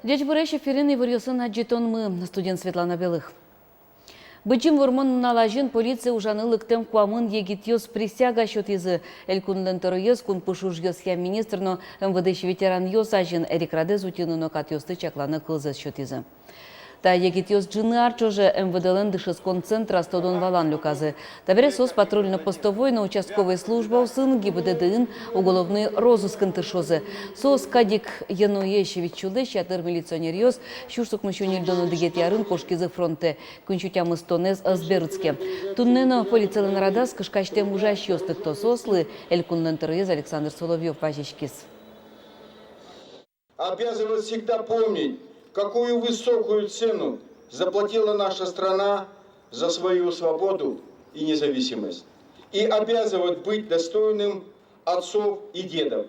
Дядь Буреща Ферин и варьосын аджитон мы, студент Светлана Белых. Бычим вормон налажин полиция ужанылык тем куамын егитьёс присяга счет из элькунден теройёс кун пушуж ёс я министр, но МВД ветеран ёс ажин Эрик Радез утину но кат ёсты чакланы кылзы счет из. Та егитьёс джины арчоже МВД дышес концентра стодон валан люказы. Табере сос патрульно-постовой на участковой служба сын ГИБДД уголовный розыск антышозы. Сос кадик Януешевич чудыш ятыр милиционер ёс щурсук мыщунил дону дегетярын кошкизы фронте кунчутямы стонез азберыцке. Туннено полициялы нарадас кышкаштем ужаш ёстык то сослы элькуннен терез Александр Соловьев важечкис. Обязывают всегда помнить, какую высокую цену заплатила наша страна за свою свободу и независимость. И обязывают быть достойным отцов и дедов.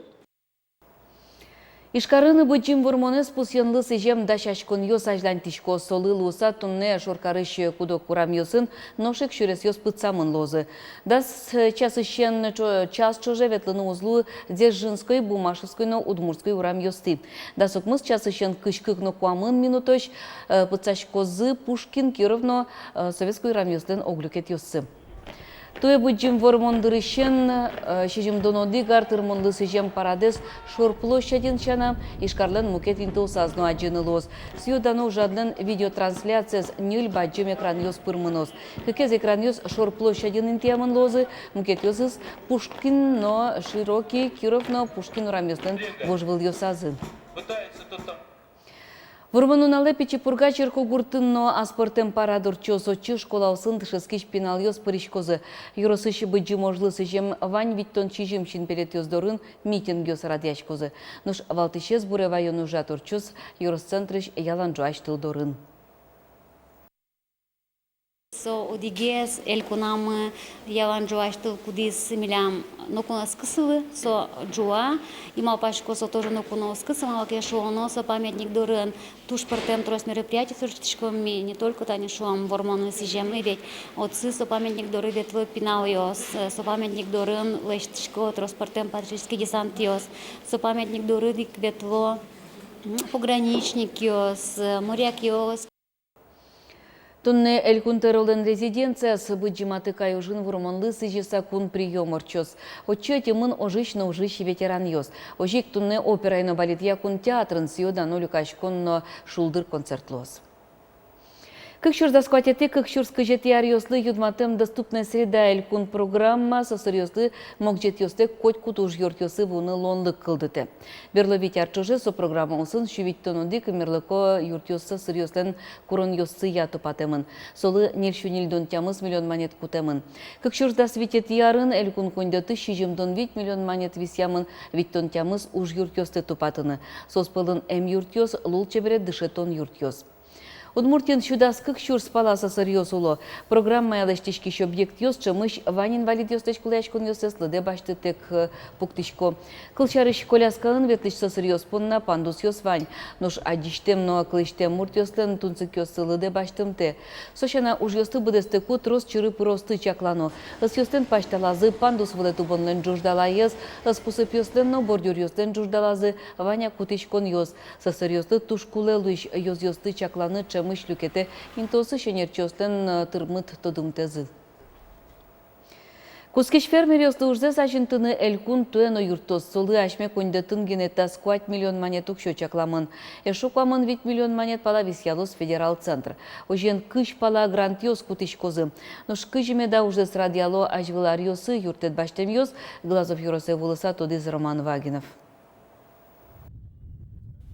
Ишкарыны бычим вормонес пусьянлы сижем дашашкон ёс ажлантишко солы луса тунне шоркарыш кудок курам ёсын ношек шурес ёс пыцамын лозы. Дас час ищен час чоже ветлыны узлу Дзержинской, Бумашевской, но Удмурской урам ёсты. Дасок мыс час ищен кышкык но куамын минуточ пыцашкозы Пушкин, Кировно, Советской урам ёстын оглюкет ёсы. Туе бычим вормондырыщен шижим доноди гартырмонлы сижем парадес шор площадин чана ишкарлен мукет инту сазну аджины лоз. Сьюдану жадлен видеотрансляция с нюль баджим экран ёс пырмынос. Кекез экран ёс шор площадин интиамын лозы мукет ёсыз Пушкин, но Широкий, Киров, но Пушкин урам ёстын вожвыл ёсазы. Вурманунале пичипурга черко гуртынно аспортем парадур чосочы школаусын тышескиш пинал ёс паришкозы. Юросышы быджи можлысы жем вань виттон чижим чин перед ёздорын митинг ёс радяшкозы. Нуш валтышез буре вайону жатурчус юросцентрыш яланжу аштылдорын. So odiges el kunam yalan joashtul kudis milям no kunas кысылы со джуа имал пашко со тоже no кунос кысылы я шо но со памятник дорын туш партем трос мероприятий сурчишками не только тани шуам вормоны сижем и ведь отцы со памятник доры ветло пинал ёс со памятник дорын лештишко трос партем патриотический десант ёс со памятник доры дик ветло пограничник ёс моряк ёс. Тунне элькунтеролден резиденция с быджиматы каюжин вурмонлы сыжиса кун приеморчос. Отчете мын ожично ужище ветеран ёс. Ожик тунне операйно балет якун театрын сьёда люкашконно шулдыр концертлос. Как шурда скватяте, как шурска жетияр ёслы юдматым доступная среда элькун программа со серьезлы мог жет ёсты коть кутуж ёрт ёсы вуны лонлык кылдыты. Берлы ветяр чоже со программа усын шувиттоноды камерлыко юрт ёсы серьезлен курон ёсы яту патемын. Солы нельшунильдон тямыз миллион монет кутемын. Как шурда светет ярын элькун кондяты шижимдон 8 миллион монет висямын виттон тямыз уж юрт ёсты тупатыны. Соспылын юрт ёс лул чебере дышетон юрт ёс. Удмуртин чудаскых щурс паласа сырьёс уло. Программа ялыштишки объект ёс, чымыш вань инвалид ёстыч кулячкун ёсес, лыде башты тек пуктичко. Кылчарыш коляскалын ветлич сырьёс понна пандус ёс вань. Нуш адиштем, но клыштем мурт ёстын тунцык ёсы лыде баштым те. Сошана уж ёсты быдесты кут рос чыры пыросты чаклано. Ыс ёстын пашталазы пандус вылет убонлен джуждала ёс, ыс пусып ёстын но бордюр ёстын джуждалазы ваня кутичкон ёс. Сысыр ёсты тушкуле лыш ёс ёсты чакланы мышлюкете интосы шенерчостен тырмыт тодымтезы. Кускеш фермер ёсты ужзе сажынтыны элькун туэно юртос солы ашме кондетін генета сквать миллион монетук шочакламын. Эшукламын 8 миллион монет пала висялос федерал центр. Ожен кыш пала грант ёс кутишкозы. Нуш кыжиме да ужзе срадиало ажвылар ёсы юртет баштем ёс Глазов юросе вулыса тодиз Роман Вагинов.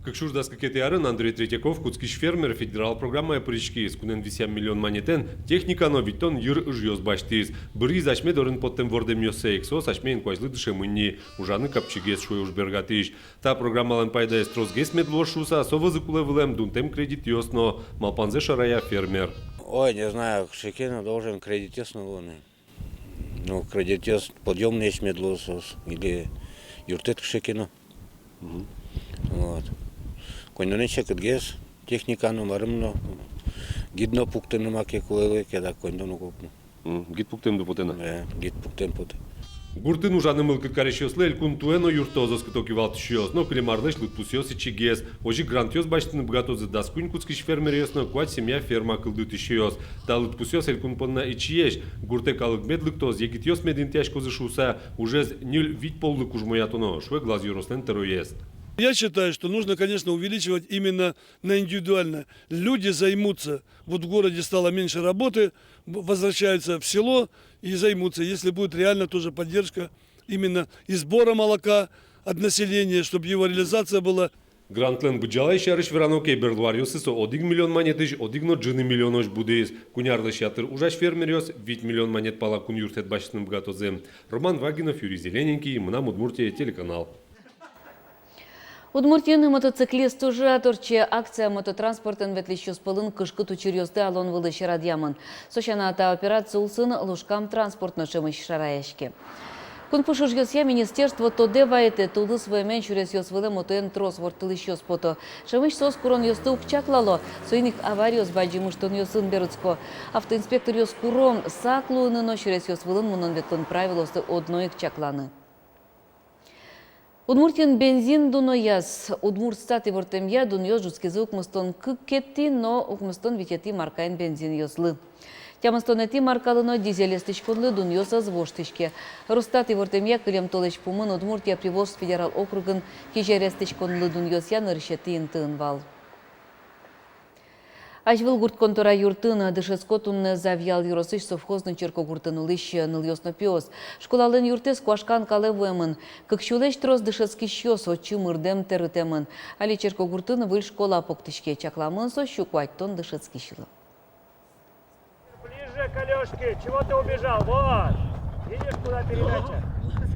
Как шурдас какетиарын Андрей Третьяков, куцкиш фермер, федерал программа прыжки с кунен 8 миллион монетен, техника но битон юр жьёс баштиз. Бри зашме дорын поттем вордем ёсе эксо, сашме инкважлы дышемынни, ужаны капчигес шуй уж бергатиш. Та программалан пайда эстрос гес медлошуса, совы закулевылем дунтем кредит ёсно, малпанзе шарая фермер. Ой, не знаю, Шекина должен кредит ёсно луны. Ну, кредит ёс подъемный медлосос или юртет к Шекину. Вот. Кондонече кыдгес техника номарымно гидно пуктыны маке кулевы кеда кондону купну. Гид пуктем до потена. Гид пуктем поте. Гуртын ужаны мылкы карешёслы элькун туэно юртозос кытоки валтышёс, но клемарлыш лытпусёс и чигес. Ожи грантёс баштыны бгатозы даскунь куцкиш фермерёсно куать семья ферма кылдытышёс. Та лытпусёс элькун понна и чиеш. Гурте калык медлыктоз егитёс медин тяжкозы шуса уже нюль вить поллык уж моятоно, шве глаз юрослен тероест. Я считаю, что нужно, конечно, увеличивать именно на индивидуально. Люди займутся, вот в городе стало меньше работы, возвращаются в село и займутся. Если будет реально тоже поддержка именно и сбора молока от населения, чтобы его реализация была. Грантлен бджалай шарыш верано кейберлуариосы со 1 миллион монетыш, одигно джины миллионош будеис. Кунярлыш ятыр ужаш фермериос, 8 миллион монет пала кун юртет башным бгатозем. Роман Вагинов, Юрий Зелененький, Мна Удмуртия, телеканал. Удмуртин мотоциклист уже аторче акция мототранспортын ветлещу спылын кышкы тучерёзды алон вылы шарадьямын. Сочана ата операция улсын лушкам транспортно шымыш шараяшки. Кун пушуш ёсья министерство то деваете туды своемен чурес ёс вылы мотоен трос вортылы щёс пото. Шымыш сос курон ёсты упчаклало, соиник авариос баджимуштон ёсын берыцко. Автоинспектор ёс куром саклуыны но чурес ёс вылын мунон ветлын правилосты одноик чакланы. Удмуртин бензин дунояс. Удмуртстат и вортемья дуньёс жуцкизы укмыстон кыккетти, но укмыстон витети маркайн бензин ёслы. Тямыстон эти маркалыно дизелестичконлы дуньёс азвоштичке. Рустат и вортемья кылем толыч пумын Удмуртия привоз федерал округын кижерестичконлы дуньёс ян ырщети интын вал. Ажвыл гурт контора юртына дышескотунны завьял юросыш совхозный черко гуртын лыщ ныльёсно пёс. Школалын юртес куашкан калевемын. Кыкчулеш трос дышески щёс отчы мырдем терытемын. Али черко гуртыны выль школа поктышке чакламын со щуквать-тон дышески щылы. Ближе к Алёшке, чего ты убежал? Вот! Видишь, куда передача?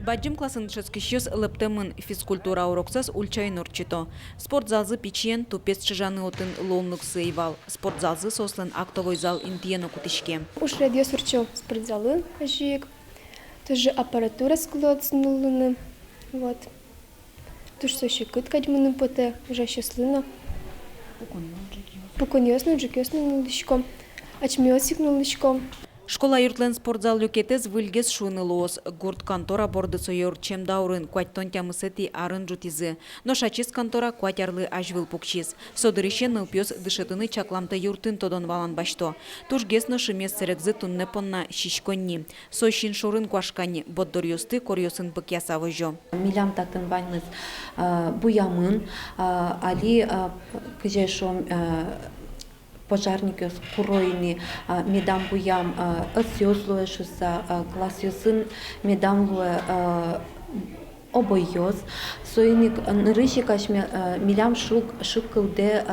Баджим классын шескищес лептемын физкультура уроксас ульчай норчито. Спортзалзы печен тупец чыжаны отын ломнук сыйвал. Спортзалзы сослен актовой зал интиено кутышке. Уж радио сурчо спортзалы ажик. Тоже аппаратура склоцнулыны. Вот. Туж сощи кыткать мыны поте уже счастлина. Поконёсно джекёсно лычком. Ачмёсик лычком. Школа юртлен спортзал люкетез выльгес шуны лоос. Гурт контора борды сойор чем даурын куаттон тямысети арын жутизы. Но шачис контора куатярлы ажвыл пукчиз. Содырыщен нылпёс дышетыны чакламта юртын тодон валан башто. Туж гесно шимес серекзы тунне понна шишконни. Сойшин шурын куашкани. Боддор юсты корьосын пыкяса вожо. Милям тактын баньмыз буямын. Али кыжешом пожарников куроини медам буям осёслуе шуса класс юсын медам луе обойёс соиник нырыщи кашме милям шук кылде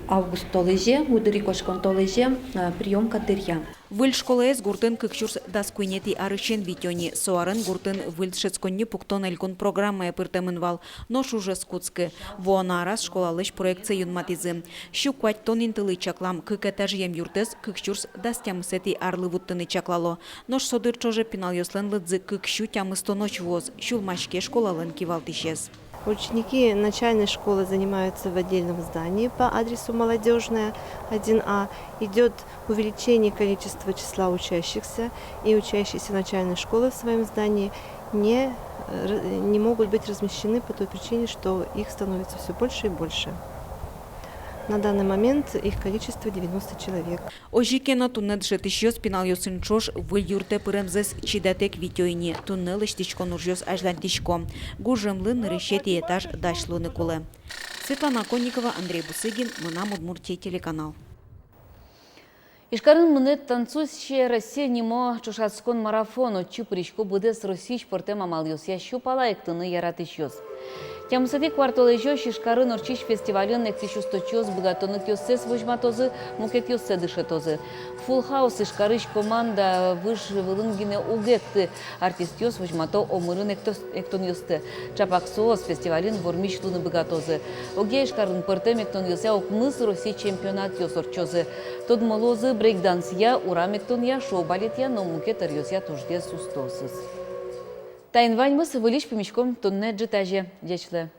август толеже удыри кошкон толеже прием катырья. Выль школаэс гуртын кыкчурс даскуйнети арышен витёни. Соарын гуртын выль шецконни пуктон элькун программая пыртемын вал. Но шуже скутскы. Воана арас школалыш проекция юнматизы. Щу куать тонин тылы чаклам кык этажьем юртес кыкчурс дастямысети арлы вуттыны чаклало. Нош содыр чоже пинал ёслен лыдзы кыкщу тямыстоноч воз. Щулмашке школалын кивалтишез. Ученики начальной школы занимаются в отдельном здании по адресу Молодежная, 1А. Идет увеличение количества числа учащихся, и учащиеся начальной школы в своем здании не могут быть размещены по той причине, что их становится все больше и больше. На данный момент их количество 90 человек. Ожикена тунне дышетищёс пинал ёсын чош выль юрте пырэмзэс чидатек витёйни. Тунне лыштичко нуржёс ажлантишко. Гужемлы нырыщети этаж дашлуны кулы. Светлана Конникова, Андрей Бусыгин, Мына Удмуртия, телеканал. Ишкарын мынет танцуще Россия немо чушацкон марафону чупричку буде с Россич портем амал ёс. Щу пала эктыны яратыш ёс. Тямсыти кварталы жо Шишкарын орчиш фестивален эксичусточёс богатонок ёссес вожматозы мукет ёссе дышетозы. Full House Ишкарыш команда выш вылынгине угекты артист ёс вожмато омырын эктон ёсты. Чапаксоос фестивален вормишлуны богатозы. Оге Ишкарын портем эктон ёссе окмыс Россия чемпионат ёс орчозы. Тод молозы брейкданс я урам эктон я шоу балет я но мукет ёссе тужде сустосыз. Тайнвань мыс вылиш пимишком тунне джитаже. Дечле.